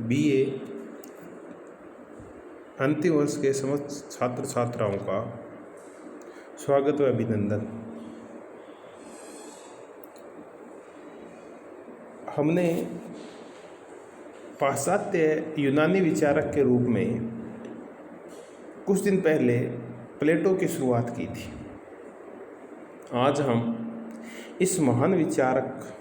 BA अंतिम वर्ष के समस्त छात्र छात्राओं का स्वागत व अभिनंदन। हमने पाश्चात्य यूनानी विचारक के रूप में कुछ दिन पहले प्लेटो की शुरुआत की थी। आज हम इस महान विचारक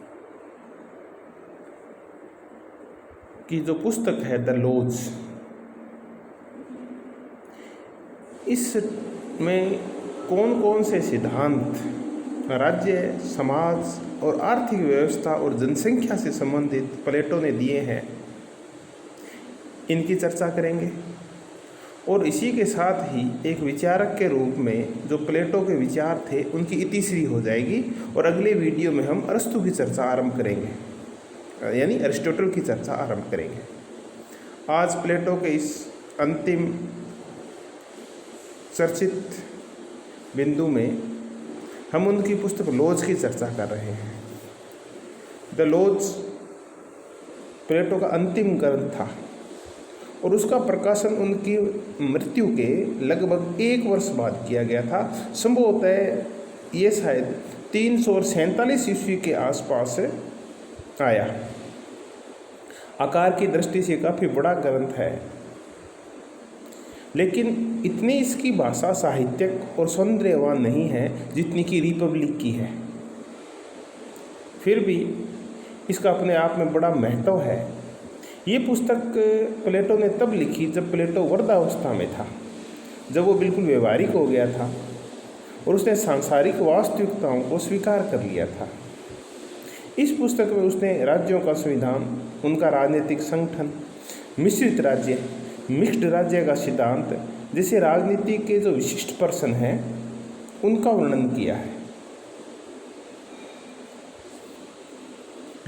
की जो पुस्तक है द लॉज, इसमें कौन कौन से सिद्धांत राज्य, समाज और आर्थिक व्यवस्था और जनसंख्या से संबंधित प्लेटो ने दिए हैं, इनकी चर्चा करेंगे। और इसी के साथ ही एक विचारक के रूप में जो प्लेटो के विचार थे उनकी इतिश्री हो जाएगी। और अगले वीडियो में हम अरस्तु की चर्चा आरंभ करेंगे, यानी अरिस्टोटल की चर्चा आरंभ करेंगे। आज प्लेटो के इस अंतिम चर्चित बिंदु में हम उनकी पुस्तक लॉज की चर्चा कर रहे हैं। द लॉज प्लेटो का अंतिम ग्रंथ था और उसका प्रकाशन उनकी मृत्यु के लगभग 1 वर्ष बाद किया गया था। संभवतः ये शायद 347 ईस्वी के आसपास आया। आकार की दृष्टि से काफ़ी बड़ा ग्रंथ है, लेकिन इतनी इसकी भाषा साहित्यिक और सौंदर्यवान नहीं है जितनी कि रिपब्लिक की है। फिर भी इसका अपने आप में बड़ा महत्व है। ये पुस्तक प्लेटो ने तब लिखी जब प्लेटो वृद्धावस्था में था, जब वो बिल्कुल व्यवहारिक हो गया था और उसने सांसारिक वास्तविकताओं को स्वीकार कर लिया था। इस पुस्तक में उसने राज्यों का संविधान, उनका राजनीतिक संगठन, मिश्रित राज्य, मिक्स्ड राज्य का सिद्धांत जैसे राजनीति के जो विशिष्ट पर्सन हैं उनका वर्णन किया है।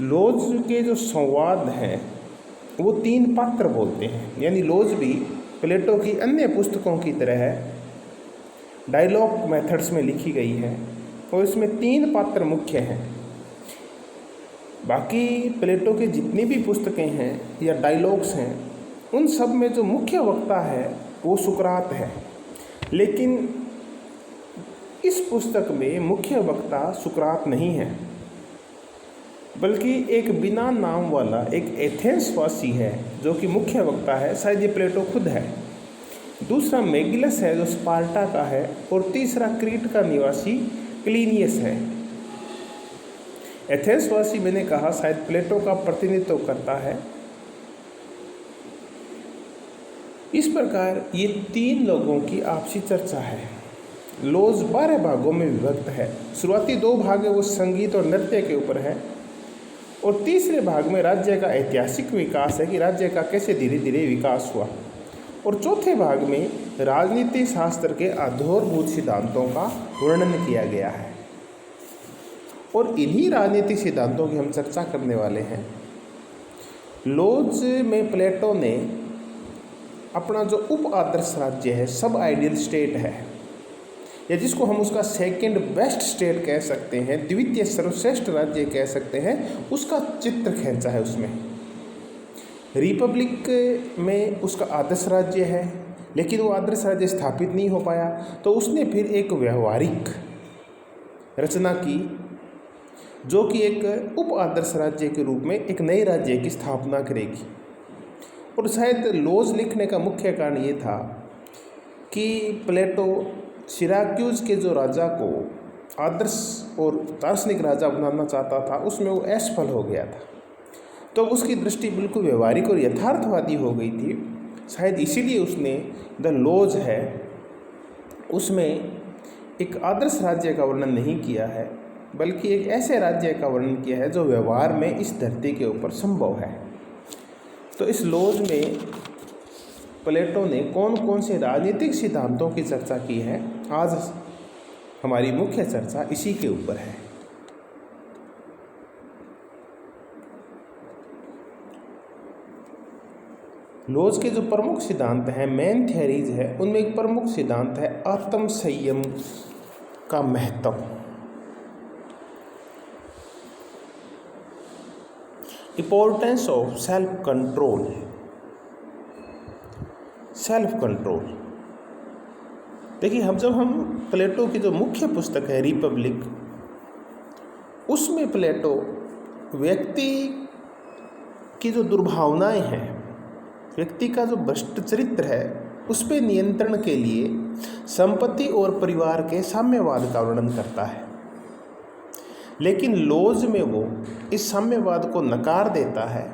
लॉज के जो संवाद हैं वो 3 पात्र बोलते हैं, यानी लॉज भी प्लेटो की अन्य पुस्तकों की तरह है, डायलॉग मेथड्स में लिखी गई है और इसमें 3 पात्र मुख्य हैं। बाकी प्लेटो के जितनी भी पुस्तकें हैं या डायलॉग्स हैं उन सब में जो मुख्य वक्ता है वो सुकरात है, लेकिन इस पुस्तक में मुख्य वक्ता सुकरात नहीं है, बल्कि एक बिना नाम वाला एक एथेंस वासी है जो कि मुख्य वक्ता है। शायद ये प्लेटो खुद है। दूसरा मेगिलस है जो स्पार्टा का है और तीसरा क्रीट का निवासी क्लीनियस है। एथेंस वासी मैंने कहा शायद प्लेटो का प्रतिनिधित्व करता है। इस प्रकार ये 3 लोगों की आपसी चर्चा है। लॉज 12 भागों में विभक्त है। शुरुआती 2 भाग वो संगीत और नृत्य के ऊपर है और तीसरे भाग में राज्य का ऐतिहासिक विकास है कि राज्य का कैसे धीरे धीरे विकास हुआ, और चौथे भाग में राजनीति शास्त्र के आधारभूत सिद्धांतों का वर्णन किया गया है। और इन्हीं राजनीतिक सिद्धांतों की हम चर्चा करने वाले हैं। लॉज में प्लेटो ने अपना जो उप आदर्श राज्य है, सब आइडियल स्टेट है, या जिसको हम उसका सेकंड बेस्ट स्टेट कह सकते हैं, द्वितीय सर्वश्रेष्ठ राज्य कह सकते हैं, उसका चित्र खींचा है उसमें। रिपब्लिक में उसका आदर्श राज्य है, लेकिन वो आदर्श राज्य स्थापित नहीं हो पाया, तो उसने फिर एक व्यवहारिक रचना की जो कि एक उप आदर्श राज्य के रूप में एक नए राज्य की स्थापना करेगी। और शायद लॉज लिखने का मुख्य कारण ये था कि प्लेटो सिराक्यूज के जो राजा को आदर्श और दार्शनिक राजा बनाना चाहता था, उसमें वो असफल हो गया था। तो उसकी दृष्टि बिल्कुल व्यवहारिक और यथार्थवादी हो गई थी। शायद इसीलिए उसने द लॉज है उसमें एक आदर्श राज्य का वर्णन नहीं किया है, बल्कि एक ऐसे राज्य का वर्णन किया है जो व्यवहार में इस धरती के ऊपर संभव है। तो इस लॉज में प्लेटो ने कौन कौन से राजनीतिक सिद्धांतों की चर्चा की है, आज हमारी मुख्य चर्चा इसी के ऊपर है। लॉज के जो प्रमुख सिद्धांत हैं, मेन थियरीज है, उनमें एक प्रमुख सिद्धांत है आत्म संयम का महत्व। Importance of self control. Self control. देखिए, जब हम प्लेटो की जो मुख्य पुस्तक है रिपब्लिक, उसमें प्लेटो व्यक्ति की जो दुर्भावनाएं हैं, व्यक्ति का जो भ्रष्ट चरित्र है, उस पर नियंत्रण के लिए संपत्ति और परिवार के साम्यवाद का वर्णन करता है। लेकिन लॉज में वो इस साम्यवाद को नकार देता है,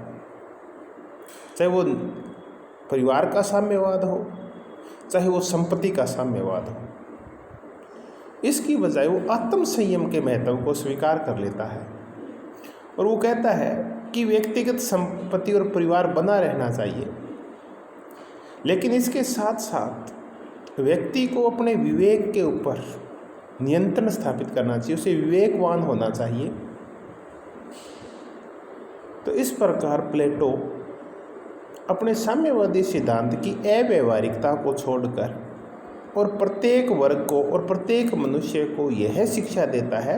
चाहे वो परिवार का साम्यवाद हो, चाहे वो संपत्ति का साम्यवाद हो। इसकी बजाय वो आत्म संयम के महत्व को स्वीकार कर लेता है और वो कहता है कि व्यक्तिगत संपत्ति और परिवार बना रहना चाहिए, लेकिन इसके साथ साथ व्यक्ति को अपने विवेक के ऊपर नियंत्रण स्थापित करना चाहिए, उसे विवेकवान होना चाहिए। तो इस प्रकार प्लेटो अपने साम्यवादी सिद्धांत की अव्यावहारिकता को छोड़कर और प्रत्येक वर्ग को और प्रत्येक मनुष्य को यह शिक्षा देता है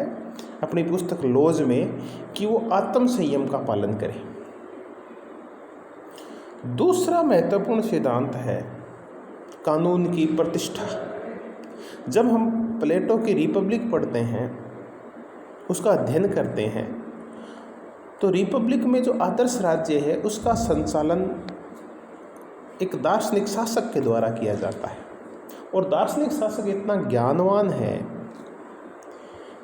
अपनी पुस्तक लॉज में कि वो आत्म संयम का पालन करे। दूसरा महत्वपूर्ण सिद्धांत है कानून की प्रतिष्ठा। जब हम प्लेटो की रिपब्लिक पढ़ते हैं, उसका अध्ययन करते हैं, तो रिपब्लिक में जो आदर्श राज्य है उसका संचालन एक दार्शनिक शासक के द्वारा किया जाता है, और दार्शनिक शासक इतना ज्ञानवान है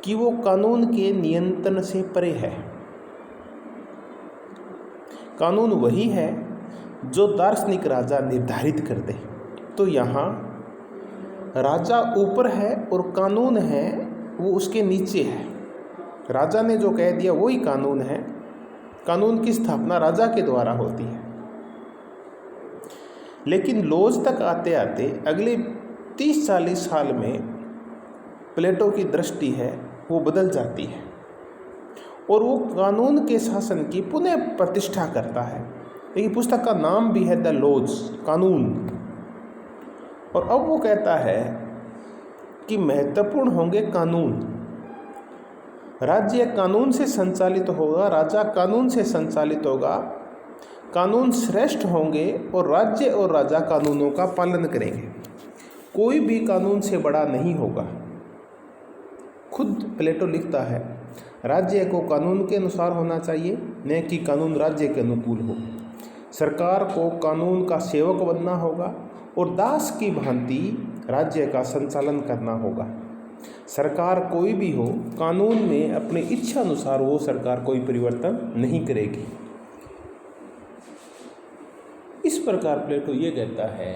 कि वो कानून के नियंत्रण से परे है। कानून वही है जो दार्शनिक राजा निर्धारित कर दे। तो यहाँ राजा ऊपर है और कानून है वो उसके नीचे है। राजा ने जो कह दिया वही कानून है। कानून की स्थापना राजा के द्वारा होती है। लेकिन लॉज तक आते आते अगले 30-40 साल में प्लेटो की दृष्टि है वो बदल जाती है और वो कानून के शासन की पुनः प्रतिष्ठा करता है। ये पुस्तक का नाम भी है द लॉज, कानून। और अब वो कहता है कि महत्वपूर्ण होंगे कानून। राज्य कानून से संचालित होगा, राजा कानून से संचालित होगा, कानून श्रेष्ठ होंगे और राज्य और राजा कानूनों का पालन करेंगे। कोई भी कानून से बड़ा नहीं होगा। खुद प्लेटो लिखता है राज्य को कानून के अनुसार होना चाहिए, न कि कानून राज्य के अनुकूल हो। सरकार को कानून का सेवक बनना होगा और दास की भांति राज्य का संचालन करना होगा। सरकार कोई भी हो, कानून में अपनी इच्छा अनुसार वो सरकार कोई परिवर्तन नहीं करेगी। इस प्रकार प्लेटो ये कहता है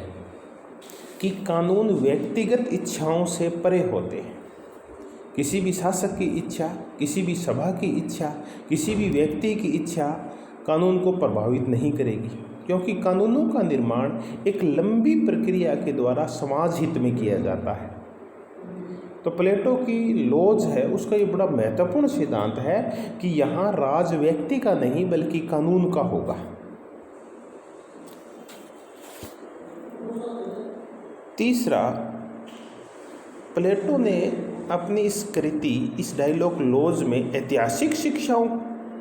कि कानून व्यक्तिगत इच्छाओं से परे होते हैं। किसी भी शासक की इच्छा, किसी भी सभा की इच्छा, किसी भी व्यक्ति की इच्छा कानून को प्रभावित नहीं करेगी, क्योंकि कानूनों का निर्माण एक लंबी प्रक्रिया के द्वारा समाज हित में किया जाता है। तो प्लेटो की लॉज है उसका ये बड़ा महत्वपूर्ण सिद्धांत है कि यहाँ राज व्यक्ति का नहीं बल्कि कानून का होगा। तीसरा, प्लेटो ने अपनी इस कृति, इस डायलॉग लॉज में ऐतिहासिक शिक्षाओं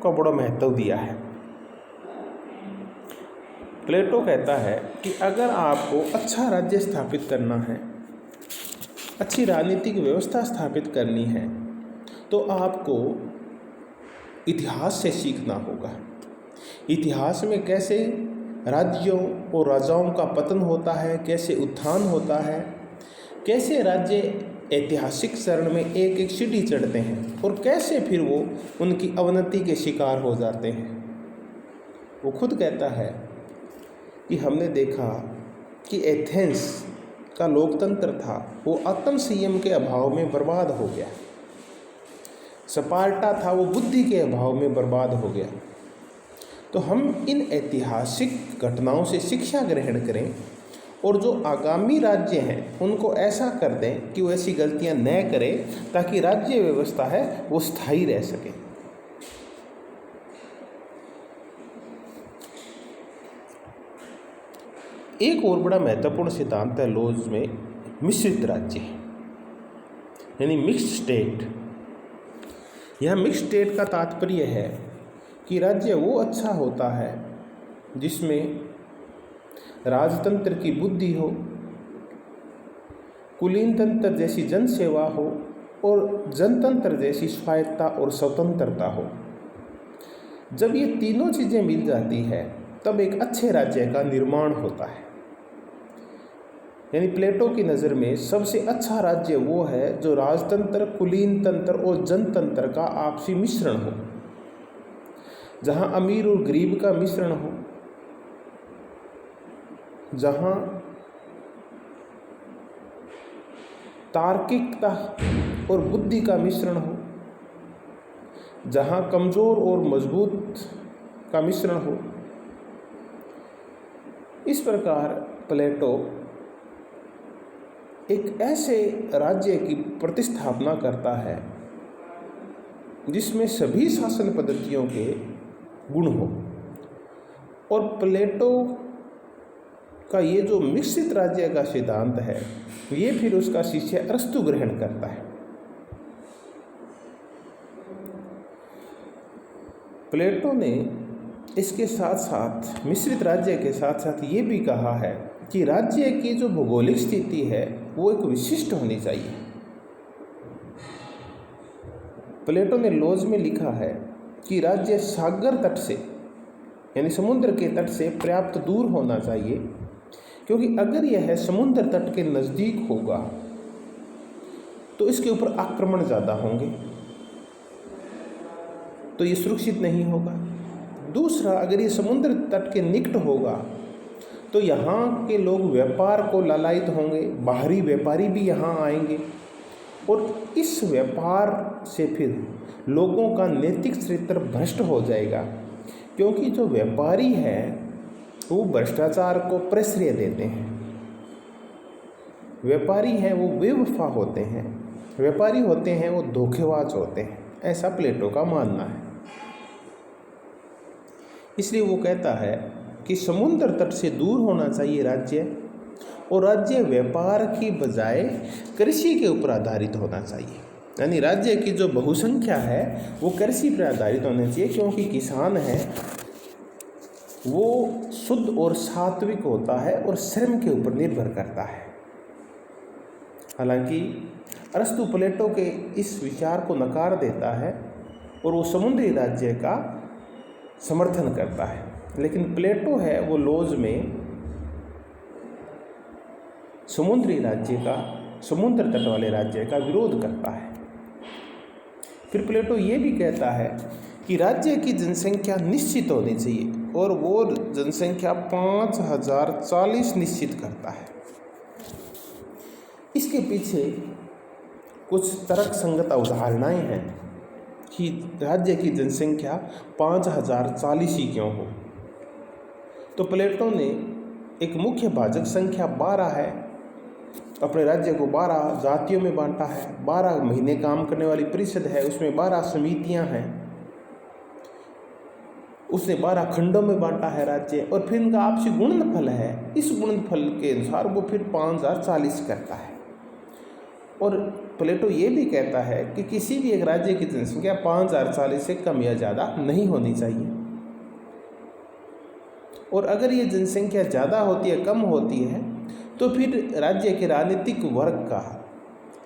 का बड़ा महत्व दिया है। प्लेटो कहता है कि अगर आपको अच्छा राज्य स्थापित करना है, अच्छी राजनीतिक व्यवस्था स्थापित करनी है, तो आपको इतिहास से सीखना होगा। इतिहास में कैसे राज्यों और राजाओं का पतन होता है, कैसे उत्थान होता है, कैसे राज्य ऐतिहासिक चरण में एक एक सीढ़ी चढ़ते हैं और कैसे फिर वो उनकी अवनति के शिकार हो जाते हैं। वो खुद कहता है कि हमने देखा कि एथेंस का लोकतंत्र था वो आत्म संयम के अभाव में बर्बाद हो गया। स्पार्टा था वो बुद्धि के अभाव में बर्बाद हो गया। तो हम इन ऐतिहासिक घटनाओं से शिक्षा ग्रहण करें और जो आगामी राज्य हैं उनको ऐसा कर दें कि वो ऐसी गलतियां न करें, ताकि राज्य व्यवस्था है वो स्थायी रह सके। एक और बड़ा महत्वपूर्ण सिद्धांत है लॉज में मिश्रित राज्य, यानी मिक्स्ड स्टेट। यह मिक्स्ड स्टेट का तात्पर्य है कि राज्य वो अच्छा होता है जिसमें राजतंत्र की बुद्धि हो, कुलीन तंत्र जैसी जनसेवा हो और जनतंत्र जैसी स्वायत्ता और स्वतंत्रता हो। जब ये तीनों चीज़ें मिल जाती है तब एक अच्छे राज्य का निर्माण होता है। यानी प्लेटो की नज़र में सबसे अच्छा राज्य वो है जो राजतंत्र, कुलीन तंत्र और जनतंत्र का आपसी मिश्रण हो, जहाँ अमीर और गरीब का मिश्रण हो, जहाँ तार्किकता और बुद्धि का मिश्रण हो, जहाँ कमज़ोर और मजबूत का मिश्रण हो। इस प्रकार प्लेटो एक ऐसे राज्य की प्रतिस्थापना करता है जिसमें सभी शासन पद्धतियों के गुण हो। और प्लेटो का ये जो मिश्रित राज्य का सिद्धांत है, ये फिर उसका शिष्य अरस्तु ग्रहण करता है। प्लेटो ने इसके साथ साथ, मिश्रित राज्य के साथ साथ ये भी कहा है कि राज्य की जो भौगोलिक स्थिति है वो एक विशिष्ट होनी चाहिए। प्लेटो ने लॉज में लिखा है कि राज्य सागर तट से, यानी समुद्र के तट से पर्याप्त दूर होना चाहिए, क्योंकि अगर यह समुद्र तट के नज़दीक होगा तो इसके ऊपर आक्रमण ज़्यादा होंगे, तो ये सुरक्षित नहीं होगा। दूसरा, अगर ये समुद्र तट के निकट होगा तो यहाँ के लोग व्यापार को लालायित होंगे, बाहरी व्यापारी भी यहाँ आएंगे और इस व्यापार से फिर लोगों का नैतिक चरित्र भ्रष्ट हो जाएगा, क्योंकि जो व्यापारी है वो भ्रष्टाचार को प्रश्रय देते हैं। व्यापारी हैं वो बेवफा होते हैं, व्यापारी होते हैं वो धोखेबाज होते हैं, ऐसा प्लेटो का मानना है। इसलिए वो कहता है कि समुद्र तट से दूर होना चाहिए राज्य, और राज्य व्यापार की बजाय कृषि के ऊपर आधारित होना चाहिए। यानी राज्य की जो बहुसंख्या है वो कृषि पर आधारित होनी चाहिए, क्योंकि किसान है वो शुद्ध और सात्विक होता है और श्रम के ऊपर निर्भर करता है। हालांकि अरस्तु प्लेटो के इस विचार को नकार देता है और वो समुद्री राज्य का समर्थन करता है, लेकिन प्लेटो है वो लॉज में समुद्री राज्य का, समुद्र तट वाले राज्य का विरोध करता है। फिर प्लेटो ये भी कहता है कि राज्य की जनसंख्या निश्चित होनी चाहिए, और वो जनसंख्या 5040 निश्चित करता है। इसके पीछे कुछ तर्कसंगत अवधारणाएं हैं कि राज्य की जनसंख्या 5040 ही क्यों हो। तो प्लेटो ने एक मुख्य भाजक संख्या 12 है, अपने राज्य को 12 जातियों में बांटा है, 12 महीने काम करने वाली परिषद है, उसमें 12 समितियां हैं, उसने 12 खंडों में बांटा है राज्य, और फिर इनका आपसी गुणनफल है। इस गुणनफल के अनुसार वो फिर 5040 करता है। और प्लेटो ये भी कहता है कि किसी भी एक राज्य की जनसंख्या 5040 से कम या ज़्यादा नहीं होनी चाहिए, और अगर ये जनसंख्या ज़्यादा होती है, कम होती है, तो फिर राज्य के राजनीतिक वर्ग का,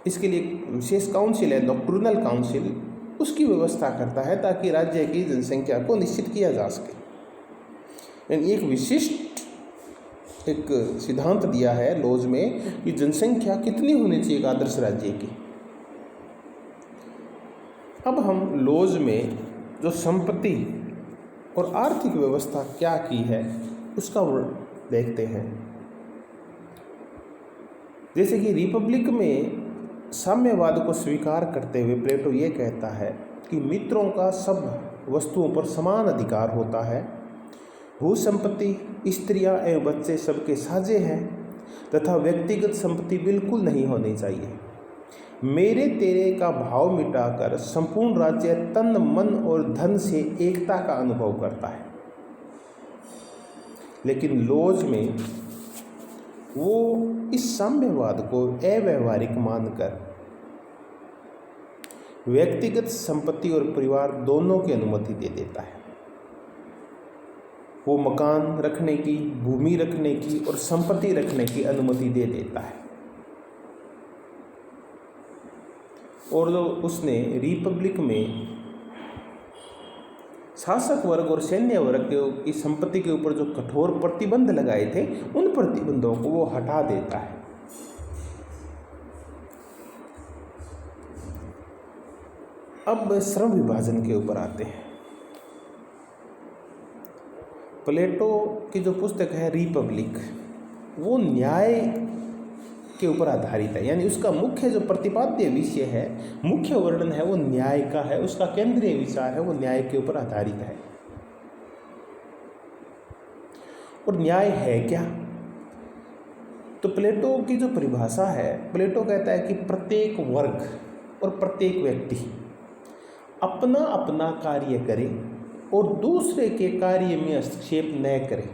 इसके लिए विशेष काउंसिल है, नॉक्टर्नल काउंसिल, उसकी व्यवस्था करता है ताकि राज्य की जनसंख्या को निश्चित किया जा सके। यानी एक विशिष्ट एक सिद्धांत दिया है लॉज में कि जनसंख्या कितनी होनी चाहिए आदर्श राज्य की। अब हम लॉज में जो संपत्ति और आर्थिक व्यवस्था क्या की है उसका देखते हैं। जैसे कि रिपब्लिक में साम्यवाद को स्वीकार करते हुए प्लेटो ये कहता है कि मित्रों का सब वस्तुओं पर समान अधिकार होता है, भू संपत्ति, स्त्रियां एवं बच्चे सबके साझे हैं, तथा व्यक्तिगत संपत्ति बिल्कुल नहीं होनी चाहिए। मेरे तेरे का भाव मिटाकर संपूर्ण राज्य तन, मन और धन से एकता का अनुभव करता है। लेकिन लॉज में वो इस साम्यवाद को अव्यावहारिक मानकर व्यक्तिगत संपत्ति और परिवार दोनों की अनुमति दे देता है। वो मकान रखने की, भूमि रखने की और संपत्ति रखने की अनुमति दे देता है। और उसने रिपब्लिक में शासक वर्ग और सैन्य वर्ग की संपत्ति के ऊपर जो कठोर प्रतिबंध लगाए थे, उन प्रतिबंधों को वो हटा देता है। अब श्रम विभाजन के ऊपर आते हैं। प्लेटो की जो पुस्तक है रिपब्लिक, वो न्याय के ऊपर आधारित है, यानी उसका मुख्य जो प्रतिपाद्य विषय है, मुख्य वर्णन है, वो न्याय का है। उसका केंद्रीय विचार है वो न्याय के ऊपर आधारित है। और न्याय है क्या? तो प्लेटो की जो परिभाषा है, प्लेटो कहता है कि प्रत्येक वर्ग और प्रत्येक व्यक्ति अपना अपना कार्य करे और दूसरे के कार्य में हस्तक्षेप न करे।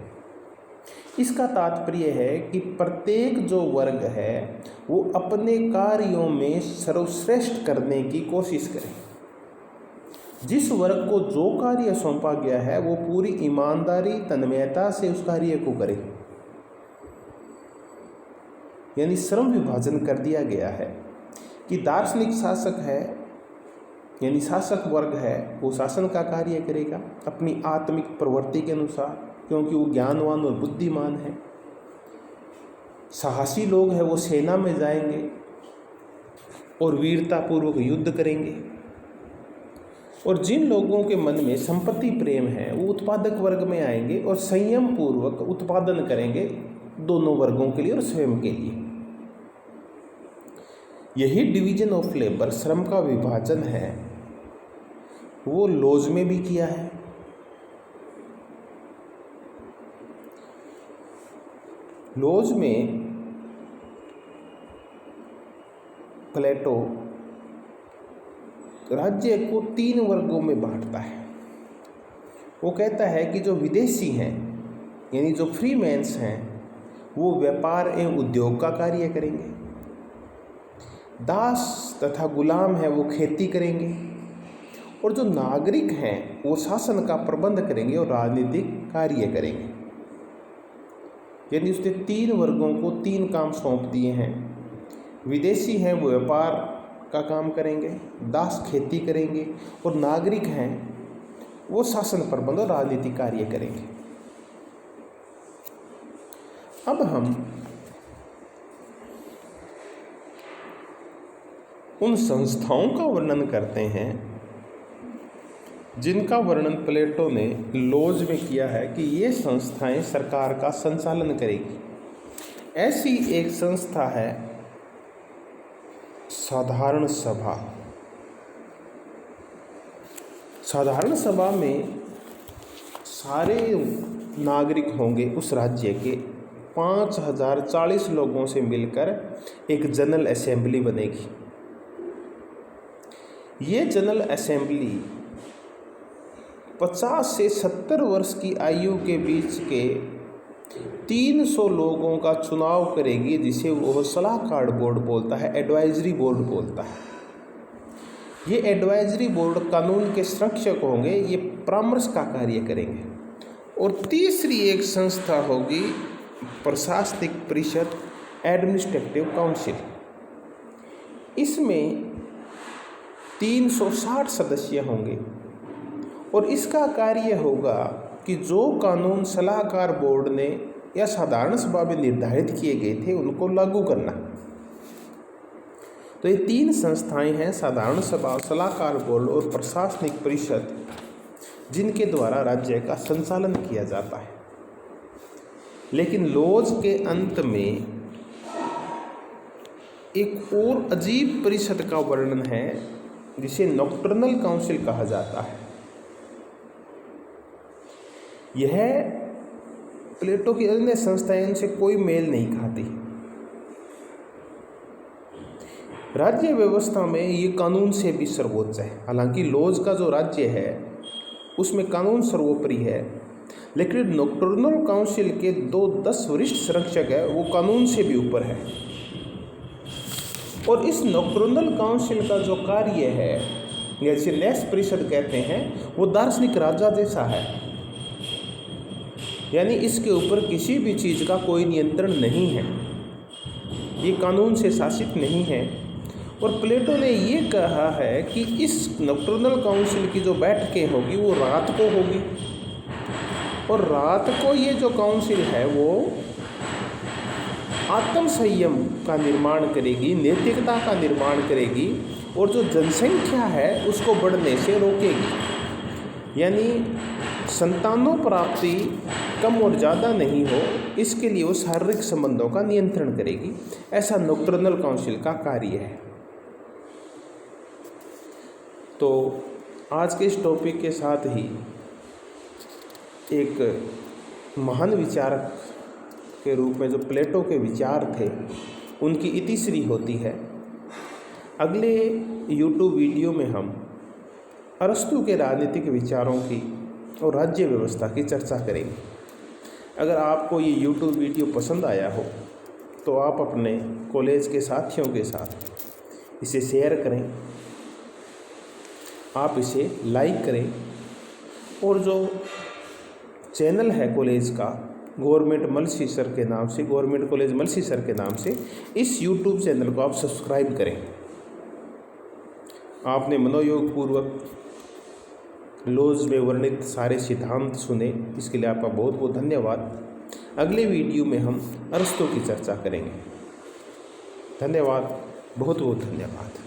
इसका तात्पर्य है कि प्रत्येक जो वर्ग है वो अपने कार्यों में सर्वश्रेष्ठ करने की कोशिश करे। जिस वर्ग को जो कार्य सौंपा गया है वो पूरी ईमानदारी, तन्मयता से उस कार्य को करे। यानी श्रम विभाजन कर दिया गया है कि दार्शनिक शासक है, यानी शासक वर्ग है, वो शासन का कार्य करेगा अपनी आत्मिक प्रवृत्ति के अनुसार, क्योंकि वो ज्ञानवान और बुद्धिमान है। साहसी लोग हैं वो सेना में जाएंगे और वीरतापूर्वक युद्ध करेंगे। और जिन लोगों के मन में संपत्ति प्रेम है वो उत्पादक वर्ग में आएंगे और संयम पूर्वक उत्पादन करेंगे दोनों वर्गों के लिए और स्वयं के लिए। यही डिवीजन ऑफ लेबर, श्रम का विभाजन है, वो लॉज में भी किया है। लॉज में प्लेटो राज्य को 3 वर्गों में बांटता है। वो कहता है कि जो विदेशी हैं, यानी जो फ्रीमैन्स हैं, वो व्यापार एवं उद्योग का कार्य करेंगे। दास तथा गुलाम है वो खेती करेंगे। और जो नागरिक हैं वो शासन का प्रबंध करेंगे और राजनीतिक कार्य करेंगे। यानी उसने 3 वर्गों को 3 काम सौंप दिए हैं। विदेशी हैं वो व्यापार का काम करेंगे, दास खेती करेंगे और नागरिक हैं वो शासन प्रबंध और राजनीतिक कार्य करेंगे। अब हम उन संस्थाओं का वर्णन करते हैं जिनका वर्णन प्लेटो ने लॉज में किया है कि ये संस्थाएं सरकार का संचालन करेगी। ऐसी एक संस्था है साधारण सभा। साधारण सभा में सारे नागरिक होंगे उस राज्य के, 5040 लोगों से मिलकर एक जनरल असेंबली बनेगी। ये जनरल असेंबली 50 से 70 वर्ष की आयु के बीच के 300 लोगों का चुनाव करेगी, जिसे वो सलाहकार बोर्ड बोलता है, एडवाइजरी बोर्ड बोलता है। ये एडवाइजरी बोर्ड कानून के संरक्षक होंगे, ये परामर्श का कार्य करेंगे। और तीसरी एक संस्था होगी प्रशासनिक परिषद, एडमिनिस्ट्रेटिव काउंसिल। इसमें 360 सदस्य होंगे और इसका कार्य होगा कि जो कानून सलाहकार बोर्ड ने या साधारण सभा में निर्धारित किए गए थे उनको लागू करना। तो ये 3 संस्थाएं हैं, साधारण सभा, सलाहकार बोर्ड और प्रशासनिक परिषद, जिनके द्वारा राज्य का संचालन किया जाता है। लेकिन लॉज के अंत में एक और अजीब परिषद का वर्णन है जिसे नॉक्टर्नल काउंसिल कहा जाता है। यह प्लेटो की अन्य संस्थाएं से कोई मेल नहीं खाती। राज्य व्यवस्था में ये कानून से भी सर्वोच्च है। हालांकि लॉज का जो राज्य है उसमें कानून सर्वोपरि है, लेकिन नॉक्टर्नल काउंसिल के 10 वरिष्ठ संरक्षक है वो कानून से भी ऊपर है। और इस नॉक्टर्नल काउंसिल का जो कार्य है, जैसे न्यास परिषद कहते हैं, वो दार्शनिक राजा जैसा है। यानी इसके ऊपर किसी भी चीज़ का कोई नियंत्रण नहीं है, ये कानून से शासित नहीं है। और प्लेटो ने ये कहा है कि इस नॉकटर्नल काउंसिल की जो बैठकें होगी वो रात को होगी, और रात को ये जो काउंसिल है वो आत्म संयम का निर्माण करेगी, नैतिकता का निर्माण करेगी, और जो जनसंख्या है उसको बढ़ने से रोकेगी। यानी संतानों प्राप्ति कम और ज़्यादा नहीं हो, इसके लिए वो शारीरिक संबंधों का नियंत्रण करेगी। ऐसा नॉकटर्नल काउंसिल का कार्य है। तो आज के इस टॉपिक के साथ ही एक महान विचारक के रूप में जो प्लेटो के विचार थे उनकी इतिश्री होती है। अगले यूट्यूब वीडियो में हम अरस्तु के राजनीतिक विचारों की और राज्य व्यवस्था की चर्चा करेंगे। अगर आपको ये यूट्यूब वीडियो पसंद आया हो तो आप अपने कॉलेज के साथियों के साथ इसे शेयर करें, आप इसे लाइक करें, और जो चैनल है कॉलेज का गवर्नमेंट मलसी सर के नाम से, गवर्नमेंट कॉलेज मलसी सर के नाम से, इस यूट्यूब चैनल को आप सब्सक्राइब करें। आपने मनोयोग पूर्वक लॉज में वर्णित सारे सिद्धांत सुने, इसके लिए आपका बहुत बहुत धन्यवाद। अगले वीडियो में हम अरस्तु की चर्चा करेंगे। धन्यवाद, बहुत बहुत धन्यवाद।